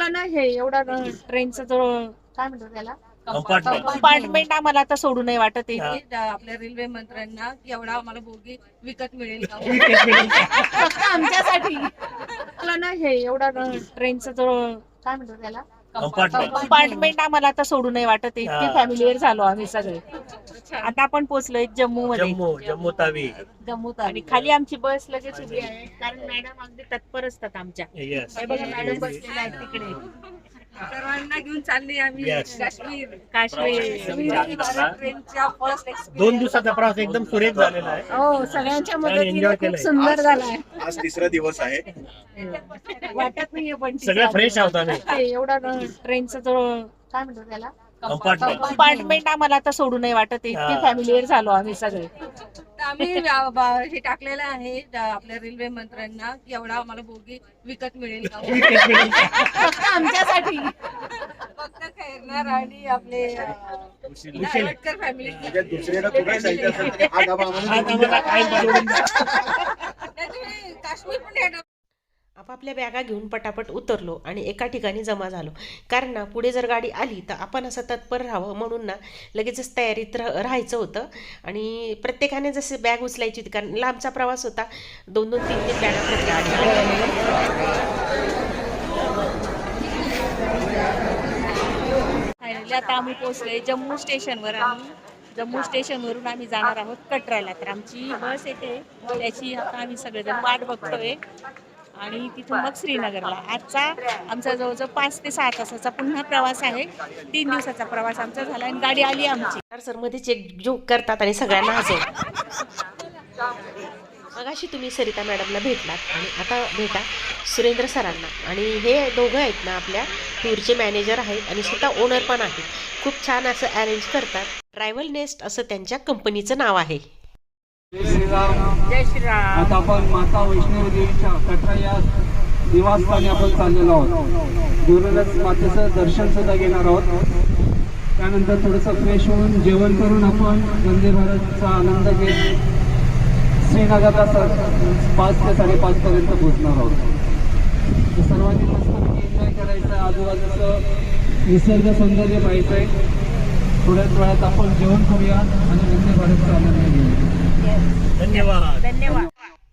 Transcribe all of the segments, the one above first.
आम्हाला ना हे एवढा ट्रेनचा जो काय म्हणतो त्याला कंपार्टमेंट आम्हाला आता सोडू नाही वाटत आहे की आपल्या रेल्वे मंत्र्यांना की एवढा आम्हाला बोगी विकत मिळेल का फक्त आमच्यासाठी आम्हाला ना हे एवढा ट्रेनचा जो काय म्हणतो त्याला कंपार्टमेंट आम्हाला आता सोडू नाही वाटत आहे इतकी फॅमिलीवर झालो आम्ही सगळे. आता आपण पोहोचलोय जम्मू मध्ये. जम्मू तावी. आणि खाली आमची बस लगेच उभी आहे कारण मॅडम अगदी तत्पर असतात आमच्या. हे बघा मॅडम बसलेल्या आहेत तिकडे. सर्वांना घेऊन चालली आम्ही काश्मीर ट्रेनच्या फर्स्ट एक्सपिरियन्स. 2 दिवसाचा प्रवास एकदम सुरेख झालेला आहे. हो सगळ्यांच्या मदतीने खूप सुंदर झालाय. आज तिसरा दिवस आहे. वाटत नाहीये पण सगळे फ्रेश आहोत आम्ही. एवढा ट्रेनचा जो काय म्हणतो त्याला कंपार्टमेंट आम्हाला आता सोडू नाही वाटत आहे इतकी फॅमिलीवर झालो आम्ही सगळे. आम्ही हे टाकलेलं आहे आपल्या रेल्वे मंत्र्यांना की एवढा आम्हाला बोगी विकत मिळेल का फक्त आमच्यासाठी. फक्त खैरनार आणि आपले आंबेडकर फॅमिली. दुसऱ्याला कुठे जायचं असेल तर हा डबा आम्हाला काश्मीर पण आपापल्या बॅगा घेऊन पटापट उतरलो आणि एका ठिकाणी जमा झालो. कारण ना पुढे जर गाडी आली तर आपण असं तत्पर राहावं म्हणून ना लगेचच तयारीत राहायचं होतं. आणि प्रत्येकाने जसे बॅग उचलायची होती कारण लांबचा प्रवास होता. 2-2, 3-3 बॅगा फायनली आता आम्ही पोहोचलोय जम्मू स्टेशनवर. जम्मू स्टेशनवरून आम्ही जाणार आहोत कटराला. तर आमची बस येते त्याची आता आम्ही सगळेजण वाट बघतोय आणि तिथून मग श्रीनगरला. आजचा आमचा जवळजवळ 5 ते 6 तासाचा पुन्हा प्रवास आहे. 3 दिवसाचा प्रवास आमचा झाला आणि गाडी आली आमची. सर मध्येच एक जोक करतात आणि सगळ्यांना हसवतात. मगाशी तुम्ही सरिता मॅडमला भेटलात आणि आता भेटा सुरेंद्र सरांना. आणि हे दोघं आहेत ना आपल्या टूरचे मॅनेजर आहेत आणि स्वतः ओनर पण आहेत. खूप छान असं अरेंज करतात. ट्रॅव्हल नेस्ट असं त्यांच्या कंपनीचं नाव आहे. जय श्रीराम. आता आपण माता वैष्णवी देवीच्या कटरा या निवासस्थानी आपण चाललेलो आहोत. दुरूनच मातेचं दर्शन सुद्धा घेणार आहोत. त्यानंतर थोडंसं फ्रेश होऊन जेवण करून आपण वंदे भारतचा आनंद घेत श्रीनगरला 5 ते 5:30 पर्यंत पोहोचणार आहोत. सर्वांनी मस्त एन्जॉय करायचं, आजूबाजूचं निसर्ग सौंदर्य पाहायचं आहे. थोड्याच वेळात आपण जेवण करूया आणि वंदे भारतचा आनंद घेऊया. धन्यवाद.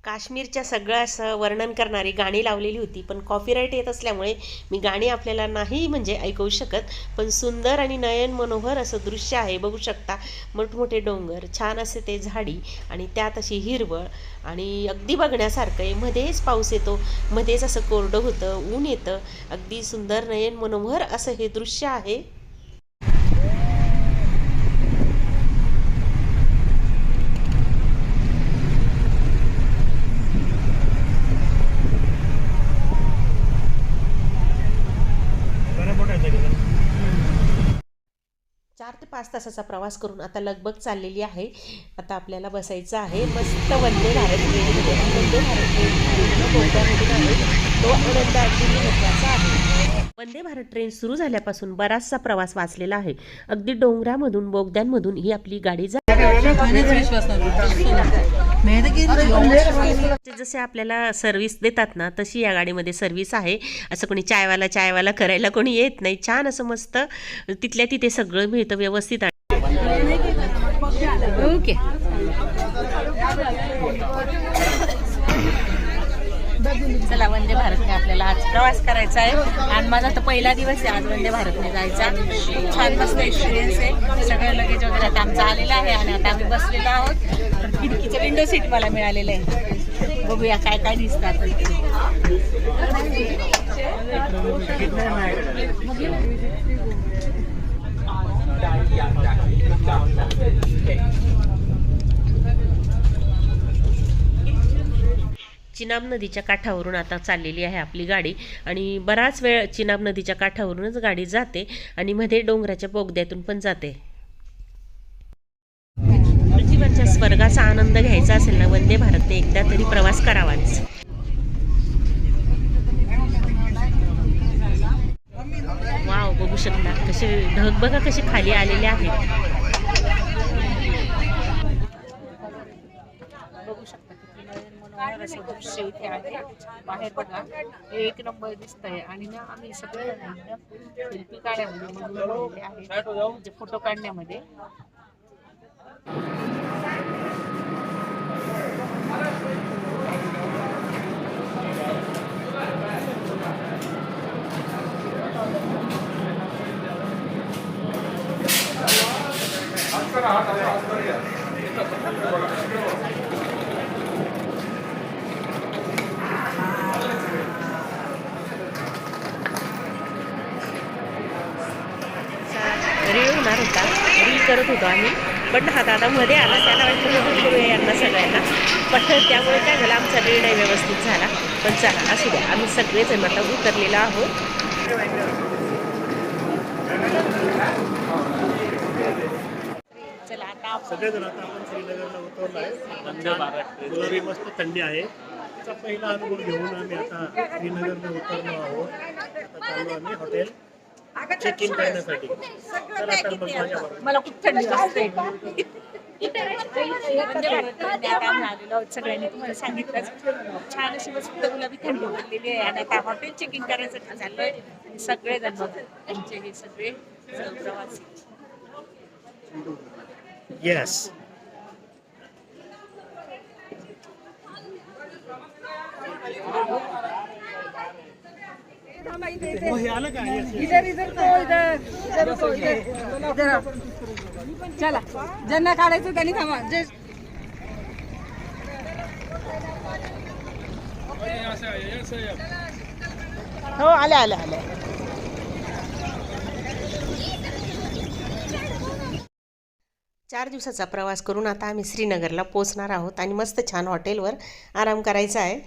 काश्मीरच्या सगळं असं वर्णन करणारी गाणी लावलेली होती पण कॉपीराईट येत असल्यामुळे मी गाणी आपल्याला नाही म्हणजे ऐकवू शकत. पण सुंदर आणि नयन मनोहर असं दृश्य आहे. बघू शकता मोठमोठे डोंगर, छान असे ते झाडी आणि त्यात अशी हिरवळ आणि अगदी बघण्यासारखं आहे. मध्येच पाऊस येतो, मध्येच असं कोरडं होतं, ऊन येतं. अगदी सुंदर नयन मनोहर असं हे दृश्य आहे. चार ते 5 तासाचा प्रवास करून आता लगबग चाललेली आहे. आता आपल्याला बसायचं आहे मस्त वंदे भारत ट्रेनमध्ये. वंदे भारत ट्रेन तो आनंद अगदी महत्त्वाचा आहे. वंदे भारत ट्रेन सुरू झाल्यापासून बराचसा प्रवास वाचलेला आहे. अगदी डोंगरामधून बोगद्यांमधून ही आपली गाडी जसे आपल्याला सर्व्हिस देतात ना तशी या गाडीमध्ये सर्व्हिस आहे. असं कोणी चायवाला करायला कोणी येत नाही. छान असं मस्त तिथल्या तिथे सगळं मिळतं व्यवस्थित. ओके. चला वंदे भारतने आपल्याला आज प्रवास करायचा आहे आणि माझा तर पहिला दिवस आहे आज वंदे भारतने जायचा. छान मस्त एक्सपिरियन्स आहे. सगळं लगेज वगैरे आता आमचं आलेलं आहे आणि आता आम्ही बसलेलो आहोत. खिडकीचं विंडो सीट मला मिळालेलं आहे. बघूया काय काय दिसतात. चिनाब नदीच्या काठावरून आता चाललेली आहे आपली गाडी आणि बराच वेळ चिनाब नदीच्या काठावरूनच गाडी जाते आणि मध्ये डोंगराच्या बोगद्यातून पण जाते. पृथ्वीवरच्या स्वर्गाचा आनंद घ्यायचा असेल ना वंदे भारतने एकदा तरी प्रवास करावाच. वाव, बघू शकता कसे ढग बघा कसे खाली आलेले आहेत. बघू शकता किती नयन मनोहर मनमोहक असं दृश्य इथे आहे. बाहेर बघा एक नंबर दिसतंय आणि ना आम्ही सगळे एकदम सेल्फी काढण्यामध्ये मग्न झालेले आहेत, म्हणजे फोटो काढण्यामध्ये. रील होणार होता, रील करत होतो आम्ही, पण हा दादा मध्ये आला, त्याला वाटलं करूया यांना सगळ्यांना, पण त्यामुळे काय झालं आमचा रील नाही व्यवस्थित झाला. पण चला असू द्या, आम्ही सगळेजण आता उतरलेलो आहोत. चला आता सगळेजण आता आपण श्रीनगरला उतरलो आहे. गुलाबी मस्त थंडी आहे. त्याचा पहिला अनुभव घेऊन आम्ही आता श्रीनगरला उतरलो आहोत. आता चाललो आम्ही हॉटेल चेक इन करण्यासाठी. चला तर मग माझ्याबरोबर. मला खूप थंडी वाजते. वंदे भारत ट्रेनने आता आम्ही आलेलो आहोत. सगळ्यांनी तुम्हाला सांगितलंच, छान अशी मस्त गुलाबी थंडी पडलेली आहे आणि आता हॉटेल चेकिंग करायसाठी चाललोय. आणि सगळेजण बघा त्यांचे हे सगळे प्रवासी. येस. चला ज्यांना काढायचं त्यांनी थांबा. हो आले आले आले. 4 दिवसाचा प्रवास करून आता आम्ही श्रीनगरला पोहोचणार आहोत आणि मस्त छान हॉटेलवर आराम करायचा आहे.